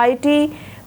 IT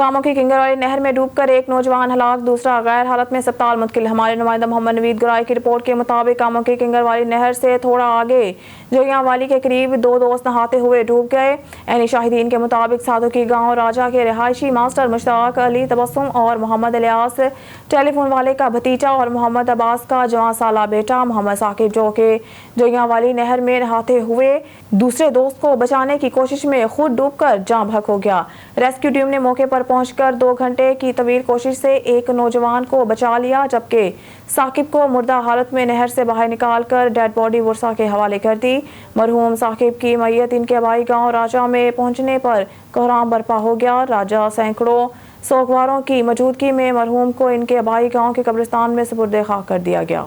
کاموں کی کنگر والی نہر میں ڈوب کر ایک نوجوان ہلاک، دوسرا غیر حالت میں اسپتال منتقل۔ ہمارے نمائندہ محمد نوید گرائی کی رپورٹ کے مطابق کاموں کی کنگر والی نہر سے تھوڑا آگے جوگیاں والی کے قریب دو دوست نہاتے ہوئے ڈوب گئے۔ عینی شاہدین کے مطابق ساتھو کی گاؤں راجہ کے رہائشی ماسٹر مشتاق علی تبسم اور محمد الیاس ٹیلی فون والے کا بھتیجا اور محمد عباس کا 14 سالہ بیٹا محمد ثاقب جو کہ جوگیاں والی نہر میں نہاتے ہوئے دوسرے دوست کو بچانے کی کوشش میں خود ڈوب کر جاں بحق ہو گیا۔ ریسکیو ٹیم نے موقع پر پہنچ کر 2 گھنٹے کی طویل کوشش سے ایک نوجوان کو بچا لیا، جبکہ ثاقب کو مردہ حالت میں نہر سے باہر نکال کر ڈیڈ باڈی ورثاء کے حوالے کر دی۔ مرحوم ثاقب کی میت ان کے آبائی گاؤں راجہ میں پہنچنے پر کوہرام برپا ہو گیا۔ راجہ سینکڑوں سوگواروں کی موجودگی میں مرحوم کو ان کے آبائی گاؤں کے قبرستان میں سپرد خاک کر دیا گیا۔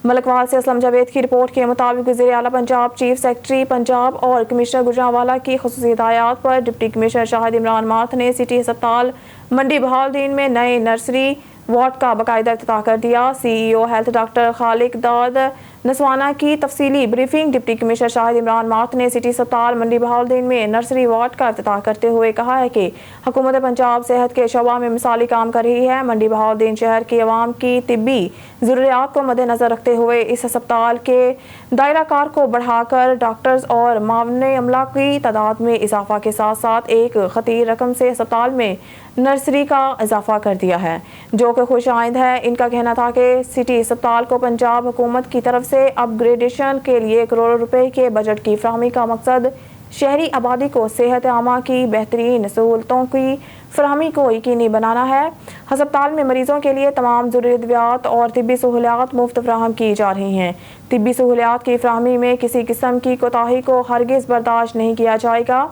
ملکوال سے اسلم جاوید کی رپورٹ کے مطابق وزیر اعلیٰ پنجاب، چیف سیکرٹری پنجاب اور کمشنر گوجرانوالہ کی خصوصی ہدایات پر ڈپٹی کمشنر شاہد عمران مارتھ نے سٹی ہسپتال منڈی بہاؤالدین میں نئے نرسری وارڈ کا باقاعدہ افتتاح کر دیا۔ سی ای او ہیلتھ ڈاکٹر خالق داد نسوانہ کی تفصیلی بریفنگ۔ ڈپٹی کمشنر شاہد عمران مارتھ نے سٹی ہسپتال منڈی بہاؤالدین میں نرسری وارڈ کا افتتاح کرتے ہوئے کہا ہے کہ حکومت پنجاب صحت کے شعبہ میں مثالی کام کر رہی ہے۔ منڈی بہاؤالدین شہر کی عوام کی طبی ضروریات کو مد نظر رکھتے ہوئے اس ہسپتال کے دائرہ کار کو بڑھا کر ڈاکٹرز اور معاون عملہ کی تعداد میں اضافہ کے ساتھ ساتھ ایک خطیر رقم سے ہسپتال میں نرسری کا اضافہ کر دیا ہے، جو کہ خوش آئند ہے۔ ان کا کہنا تھا کہ سٹی ہسپتال کو پنجاب حکومت کی طرف سے اپ گریڈیشن کے لیے کروڑوں روپے کے بجٹ کی فراہمی کا مقصد شہری آبادی کو صحت عامہ کی بہترین سہولتوں کی فراہمی کو یقینی بنانا ہے۔ ہسپتال میں مریضوں کے لیے تمام ضروری ادویات اور طبی سہولیات مفت فراہم کی جا رہی ہیں۔ طبی سہولیات کی فراہمی میں کسی قسم کی کوتاہی کو ہرگز برداشت نہیں کیا جائے گا۔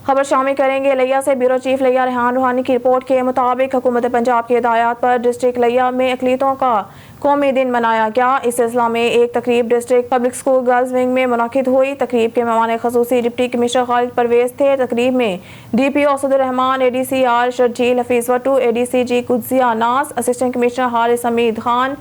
خبر شامل کریں گے لیا سے۔ بیورو چیف لیا ریحان روحانی کی رپورٹ کے مطابق حکومت پنجاب کی ہدایات پر ڈسٹرکٹ لیا میں اقلیتوں کا قومی دن منایا گیا۔ اس سلسلہ میں ایک تقریب district public school girls wing میں منعقد ہوئی۔ تقریب کے مہمان خصوصی ڈپٹی کمشنر خالد پرویز تھے۔ تقریب میں D P O Asad ur-Rehman, A D C R Sharjeel Hafeez Wattoo, A D C G Qudsia Naz, assistant commissioner Haris Hameed Khan,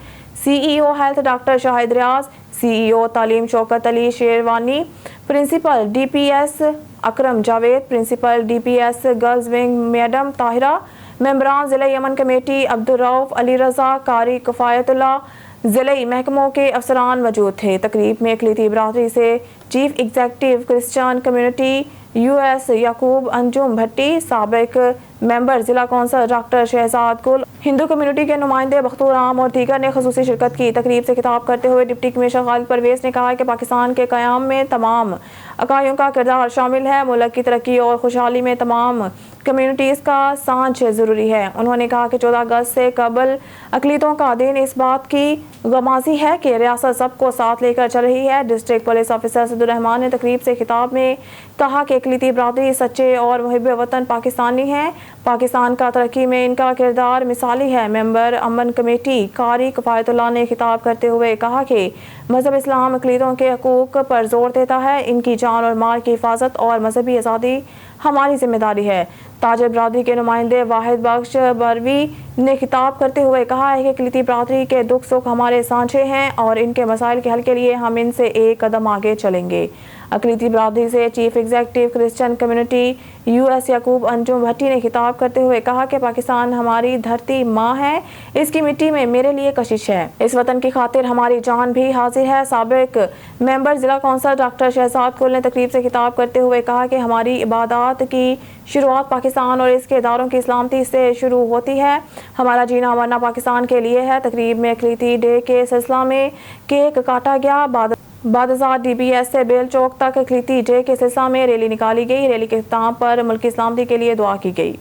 C E O health doctor Shahid Riaz, C E O تعلیم Shaukat Ali Sherwani, principal D P S Akram Javed, principal D P S girls wing madam Tahira, ممبران ضلعی امن committee Abdul Rauf, Ali Raza, قاری کفایت اللہ، ضلعی محکموں کے افسران موجود تھے۔ تقریب میں اقلیتی برادری سے chief executive Christian community U S Yaqoob Anjum Bhatti, سابق ممبر ضلع council doctor Shahzad Gill, Hindu community کے نمائندے بختور عام اور دیگر نے خصوصی شرکت کی۔ تقریب سے خطاب کرتے ہوئے ڈپٹی کمشنر خالد پرویز نے کہا کہ پاکستان کے قیام میں تمام اکائیوں کا کردار شامل ہے۔ ملک کی ترقی اور خوشحالی میں تمام کمیونٹیز کا سانجھ ضروری ہے۔ انہوں نے کہا کہ 14 اگست سے قبل اقلیتوں کا دن اس بات کی غمازی ہے کہ ریاست سب کو ساتھ لے کر چل رہی ہے۔ ڈسٹرکٹ پولیس آفیسر اسد الرحمان نے تقریب سے خطاب میں کہا کہ اقلیتی برادری سچے اور محب وطن پاکستانی ہیں۔ پاکستان کا ترقی میں ان کا کردار مثالی ہے۔ ممبر امن کمیٹی قاری کفایت اللہ نے خطاب کرتے ہوئے کہا کہ مذہب اسلام اقلیتوں کے حقوق پر زور دیتا ہے۔ ان کی جان اور مال کی حفاظت اور مذہبی آزادی ہماری ذمہ داری ہے۔ تاجر برادری کے نمائندے واحد بخش بروی نے خطاب کرتے ہوئے کہا ہے کہ اقلیتی برادری کے دکھ سکھ ہمارے سانچے ہیں اور ان کے مسائل کے حل کے لیے ہم ان سے ایک قدم آگے چلیں گے۔ اقلیتی برادری سے chief executive Christian community U S Yaqoob Anjum Bhatti نے خطاب کرتے ہوئے کہا کہ پاکستان ہماری دھرتی ماں ہے، اس کی مٹی میں میرے لیے کشش ہے، اس وطن کی خاطر ہماری جان بھی حاضر ہے۔ سابق ممبر ضلع کونسل ڈاکٹر شہزاد گل نے تقریب سے خطاب کرتے ہوئے کہا کہ ہماری عبادات کی شروعات پاکستان اور اس کے اداروں کی سلامتی سے شروع ہوتی ہے۔ ہمارا جینا مرنا پاکستان کے لیے ہے۔ تقریب میں اقلیتی ڈے کے سلسلہ میں کیک کاٹا گیا۔ بعد ازاں ڈی بی ایس سے بیل چوک تک اقلیتی ڈے کے سلسلہ میں ریلی نکالی گئی۔ ریلی کے اختتام پر ملکی سلامتی کے لیے دعا کی گئی۔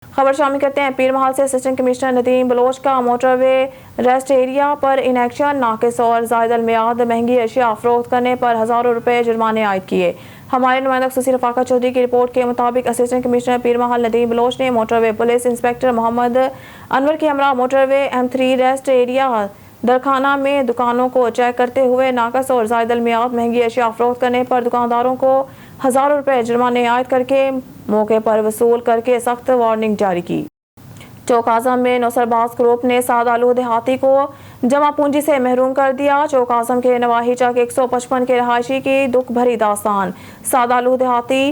خبر شامل کرتے ہیں پیر محل سے۔ اسسٹنٹ کمشنر ندیم بلوچ کا موٹر وے ریسٹ ایریا پر انیکشن، ناقص اور زائد المیعاد مہنگی اشیاء فروخت کرنے پر ہزاروں روپے جرمانے عائد کیے۔ ہمارے نمائندہ خصوصی رفاقت چودھری کی رپورٹ کے مطابق اسسٹنٹ کمشنر پیر محل ندیم بلوچ نے موٹر وے پولیس انسپکٹر محمد انور کے ہمراہ موٹر وے M3 ریسٹ ایریا درخانہ میں دکانوں کو چیک کرتے ہوئے ناقص اور زائد المیعاد مہنگی اشیاء فروخت کرنے پر دکانداروں کو ہزاروں روپے جرمانے عائد کر کے موقع پر وصول کر کے سخت وارننگ جاری کی۔ چوک اعظم میں نوسرباز گروپ نے سعدآلو دیہاتی کو جمع پونجی سے محروم کر دیا۔ چوک اعظم کے نواحی چک 155 کے رہائشی کی دکھ بھری داستان۔ سعدآلو دیہاتی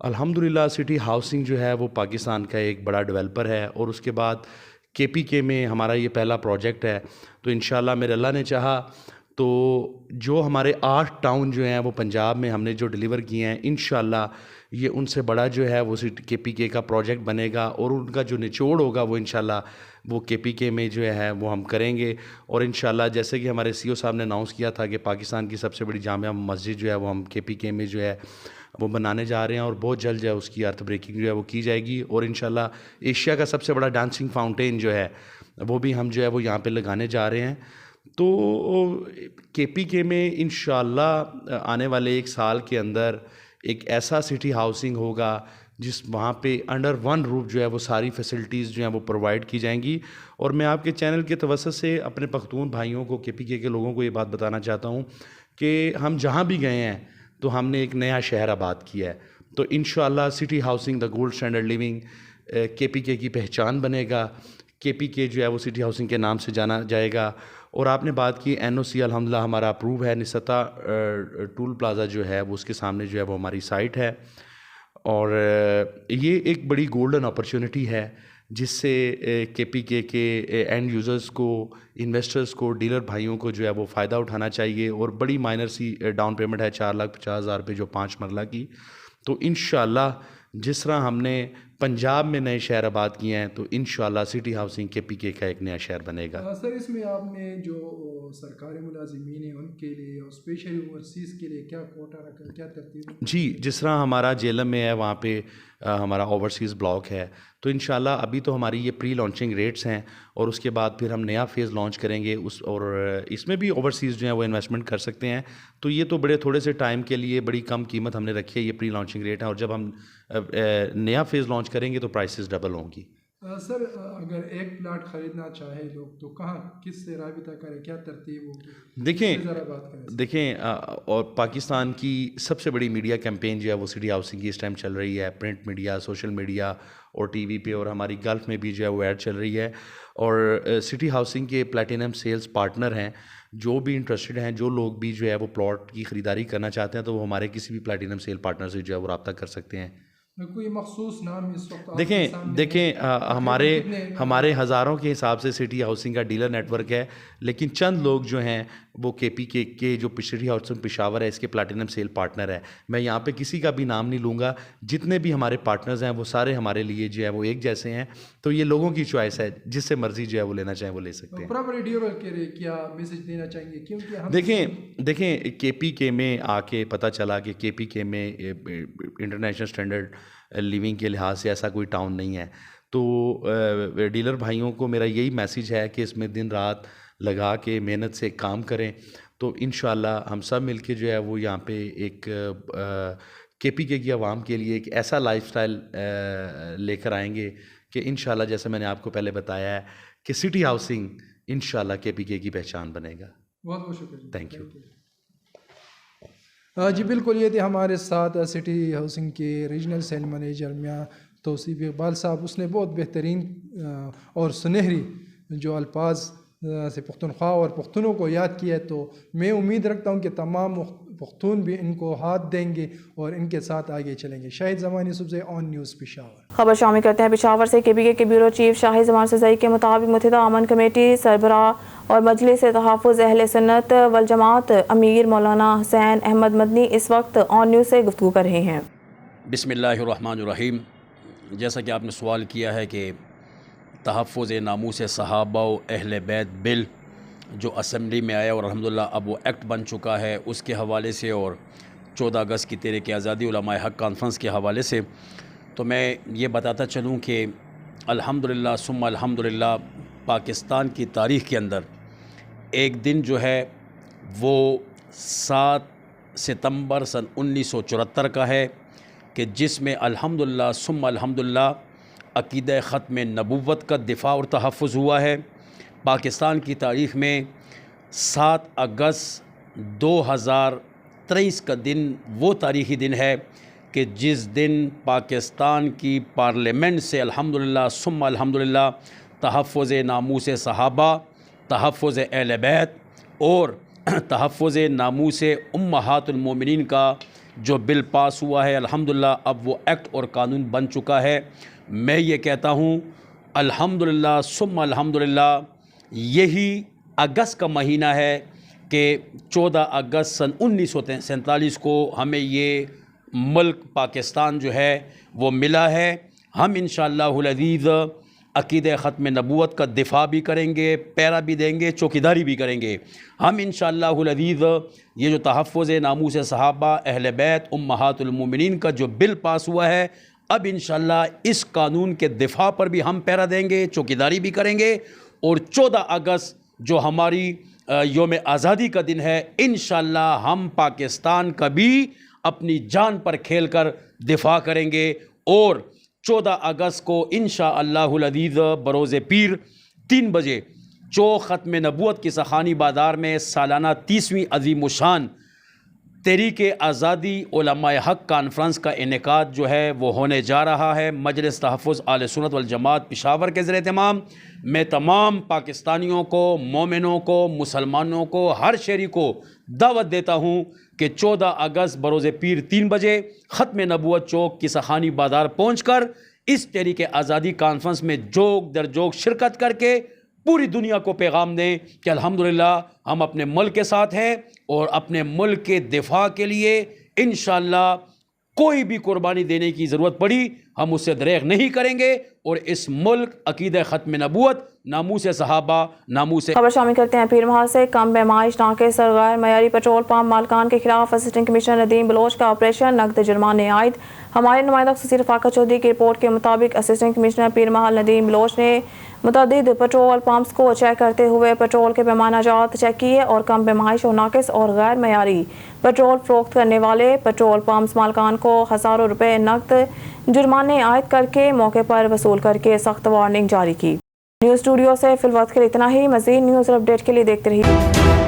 الحمدللہ سٹی ہاؤسنگ جو ہے وہ پاکستان کا ایک بڑا ڈیولپر ہے، اور اس کے بعد KPK میں ہمارا یہ پہلا پروجیکٹ ہے. تو انشاءاللہ میرے اللہ نے چاہا تو جو ہمارے 8 ٹاؤن جو ہیں وہ پنجاب میں ہم نے جو ڈیلیور کیے ہیں، انشاءاللہ یہ ان سے بڑا جو ہے وہ KPK کا پروجیکٹ بنے گا، اور ان کا جو نچوڑ ہوگا وہ انشاءاللہ وہ KPK میں جو ہے وہ ہم کریں گے. اور انشاءاللہ جیسے کہ ہمارے CO صاحب نے اناؤنس کیا تھا کہ پاکستان کی سب سے بڑی جامع مسجد جو ہے وہ ہم KPK میں جو ہے وہ بنانے جا رہے ہیں، اور بہت جلد جو ہے اس کی ارتھ بریکنگ جو ہے وہ کی جائے گی. اور انشاءاللہ ایشیا کا سب سے بڑا ڈانسنگ فاؤنٹین جو ہے وہ بھی ہم جو ہے وہ یہاں پہ لگانے جا رہے ہیں. تو KPK میں انشاءاللہ آنے والے 1 سال کے اندر ایک ایسا سٹی ہاؤسنگ ہوگا جس وہاں پہ انڈر ون روف جو ہے وہ ساری فیسلٹیز جو ہیں وہ پرووائڈ کی جائیں گی. اور میں آپ کے چینل کے توسط سے اپنے پختون بھائیوں کو، KPK کے لوگوں کو یہ بات بتانا چاہتا ہوں کہ ہم جہاں بھی گئے ہیں تو ہم نے ایک نیا شہر آباد کیا ہے. تو انشاءاللہ city housing the gold standard living KPK کی پہچان بنے گا. KPK جو ہے وہ سٹی ہاؤسنگ کے نام سے جانا جائے گا. اور آپ نے بات کی NOC الحمدللہ ہمارا اپروو ہے. نسطا ٹول پلازا جو ہے وہ اس کے سامنے جو ہے وہ ہماری سائٹ ہے. اور یہ ایک بڑی گولڈن اپرچونٹی ہے جس سے KPK کے اینڈ یوزرز کو، انویسٹرز کو، ڈیلر بھائیوں کو جو ہے وہ فائدہ اٹھانا چاہیے. اور بڑی مائنر سی ڈاؤن پیمنٹ ہے 4,50,000 روپے جو 5 مرلہ کی. تو انشاءاللہ جس طرح ہم نے پنجاب میں نئے شہر آباد کیے ہیں تو انشاءاللہ سٹی ہاؤسنگ KPK کا ایک نیا شہر بنے گا. سر اس میں آپ نے جو سرکاری ملازمین ہیں ان کے لیے اور اسپیشلی اوورسیز کے لیے کیا کوٹا رکھا، کیا ترتیب؟ جی، جس طرح ہمارا جیلم میں ہے وہاں پہ ہمارا اوورسیز بلاک ہے. تو انشاءاللہ ابھی تو ہماری یہ پری لانچنگ ریٹس ہیں، اور اس کے بعد پھر ہم نیا فیز لانچ کریں گے اور اس میں بھی اوورسیز جو ہیں وہ انویسٹمنٹ کر سکتے ہیں. تو یہ تو بڑے تھوڑے سے ٹائم کے لیے بڑی کم قیمت ہم نے رکھی ہے، یہ پری لانچنگ ریٹ ہے. اور جب ہم نیا فیز لانچ کریں گے تو پرائسز ڈبل ہوں گی. سر اگر ایک پلاٹ خریدنا چاہے لوگ تو کہاں، کس سے رابطہ کریں، کیا ترتیب ہوگی؟ دیکھیں اور پاکستان کی سب سے بڑی میڈیا کیمپین جو ہے وہ سٹی ہاؤسنگ کی اس ٹائم چل رہی ہے. پرنٹ میڈیا، سوشل میڈیا اور TV پہ، اور ہماری گلف میں بھی جو ہے وہ ایڈ چل رہی ہے. اور سٹی ہاؤسنگ کے پلیٹینم سیلز پارٹنر ہیں، جو بھی انٹرسٹڈ ہیں، جو لوگ بھی جو ہے وہ پلاٹ کی خریداری کرنا چاہتے ہیں تو وہ ہمارے کسی بھی پلیٹینم سیل پارٹنر سے جو ہے وہ رابطہ کر سکتے ہیں. کوئی مخصوص نام اس وقت دیکھیں ہمارے ہزاروں کے حساب سے سٹی ہاؤسنگ کا ڈیلر نیٹ ورک ہے، لیکن چند لوگ جو ہیں وہ KPK کے جو سٹی ہاؤسنگ پشاور ہے اس کے پلیٹینم سیل پارٹنر ہے. میں یہاں پہ کسی کا بھی نام نہیں لوں گا. جتنے بھی ہمارے پارٹنرز ہیں وہ سارے ہمارے لیے جو ہے وہ ایک جیسے ہیں. تو یہ لوگوں کی چوائس ہے، جس سے مرضی جو ہے وہ لینا چاہیں وہ لے سکتے ہیں. پراپرٹی ڈیلر کے لیے کیا میسج دینا چاہیں گے؟ کیونکہ دیکھیں KPK میں آ کے پتہ چلا کہ KPK میں انٹرنیشنل اسٹینڈرڈ لیونگ کے لحاظ سے ایسا کوئی ٹاؤن نہیں ہے. تو ڈیلر بھائیوں کو میرا یہی میسیج ہے کہ اس میں دن رات لگا کے محنت سے کام کریں. تو انشاءاللہ ہم سب مل کے جو ہے وہ یہاں پہ ایک KPK کی عوام کے لیے ایک ایسا لائف سٹائل لے کر آئیں گے کہ انشاءاللہ جیسے میں نے آپ کو پہلے بتایا ہے کہ سٹی ہاؤسنگ انشاءاللہ KPK کی پہچان بنے گا. بہت بہت شکریہ. Thank you. جی بالکل، یہ تھے ہمارے ساتھ سٹی ہاؤسنگ کے ریجنل سیل مینیجر میاں توصیف اقبال صاحب. اس نے بہت بہترین اور سنہری جو الفاظ سے پختونخوا اور پختونوں کو یاد کیا ہے. تو میں امید رکھتا ہوں کہ تمام پختون بھی ان کو ہاتھ دیں گے اور ان کے ساتھ آگے چلیں گے. شاہد زمان یوسف سے آن نیوز پشاور. خبر شامل کرتے ہیں پشاور سے. KPK کے بیورو چیف شاہد زمان سزائی کے مطابق متحدہ امن کمیٹی سربراہ اور مجلس تحفظ اہل سنت والجماعت امیر مولانا حسین احمد مدنی اس وقت آن نیوز سے گفتگو کر رہے ہیں. بسم اللہ الرحمن الرحیم. جیسا کہ آپ نے سوال کیا ہے کہ تحفظ ناموس صحابہ و اہل بیت بل جو اسمبلی میں آیا اور الحمدللہ اب وہ ایکٹ بن چکا ہے اس کے حوالے سے، اور 14 اگست کی تحریک آزادی علماء حق کانفرنس کے حوالے سے، تو میں یہ بتاتا چلوں کہ الحمدللہ ثم الحمدللہ پاکستان کی تاریخ کے اندر ایک دن جو ہے وہ 7 ستمبر سن 1974 کا ہے کہ جس میں الحمدللہ ثم الحمدللہ عقیدہ ختم نبوت کا دفاع اور تحفظ ہوا ہے. پاکستان کی تاریخ میں 7 اگست 2023 کا دن وہ تاریخی دن ہے کہ جس دن پاکستان کی پارلیمنٹ سے الحمدللہ ثم الحمدللہ تحفظ ناموس صحابہ، تحفظ اہل بیت اور تحفظ ناموس امہات المومنین کا جو بل پاس ہوا ہے الحمدللہ اب وہ ایکٹ اور قانون بن چکا ہے. میں یہ کہتا ہوں الحمدللہ ثم الحمدللہ یہی اگست کا مہینہ ہے کہ 14 اگست سن 1947 کو ہمیں یہ ملک پاکستان جو ہے وہ ملا ہے. ہم انشاءاللہ العزیز عقیدہ ختم نبوت کا دفاع بھی کریں گے, پیرا بھی دیں گے, چوکیداری بھی کریں گے. ہم انشاءاللہ العزیز یہ جو تحفظ ناموس صحابہ اہل بیت امہات المومنین کا جو بل پاس ہوا ہے, اب انشاءاللہ اس قانون کے دفاع پر بھی ہم پیرا دیں گے, چوکیداری بھی کریں گے. اور 14 اگست جو ہماری یوم آزادی کا دن ہے, انشاءاللہ ہم پاکستان کا بھی اپنی جان پر کھیل کر دفاع کریں گے. اور 14 اگست کو انشاءاللہ العزیز بروز پیر 3 بجے چوک ختم نبوت کی سخانی بازار میں سالانہ 30ویں عظیم الشان تحریک آزادی علماء حق کانفرنس کا انعقاد جو ہے وہ ہونے جا رہا ہے. مجلس تحفظ اہل سنت والجماعت پشاور کے زیر اہتمام. میں تمام پاکستانیوں کو, مومنوں کو, مسلمانوں کو, ہر شہری کو دعوت دیتا ہوں کہ 14 اگست بروز پیر 3 بجے ختم نبوت چوک کی سخانی بازار پہنچ کر اس تحریک آزادی کانفرنس میں جوگ در جوگ شرکت کر کے پوری دنیا کو پیغام دیں کہ الحمدللہ ہم اپنے ملک کے ساتھ ہیں اور اپنے ملک کے دفاع کے لیے انشاءاللہ کوئی بھی قربانی دینے کی ضرورت پڑی ہم اس سے دریغ نہیں کریں گے. اور اس ملک عقیدہ ختم نبوت, ناموس صحابہ, ناموس. خبر شامل کرتے ہیں پیر محل سے. کم پیمائش ناقص اور غیر معیاری پیٹرول پمپ مالکان کے خلاف اسسٹنٹ کمشنر ندیم بلوچ کا آپریشن, نقد جرمانے عائد. ہمارے نمائندہ خصوصی رفاقت چودھری کی رپورٹ کے مطابق اسسٹنٹ کمشنر پیر محل ندیم بلوچ نے متعدد پیٹرول پمپس کو چیک کرتے ہوئے پیٹرول کے پیمانہ جات چیک کیے اور کم پیمائش اور ناقص اور غیر معیاری پیٹرول فروخت کرنے والے پیٹرول پمپس مالکان کو ہزاروں روپے نقد جرمانے عائد کر کے موقع پر وصول کر کے سخت وارننگ جاری کی. نیوز اسٹوڈیو سے فی الوقت کے لیے اتنا ہی. مزید نیوز اور اپڈیٹ کے لیے دیکھتے رہیے.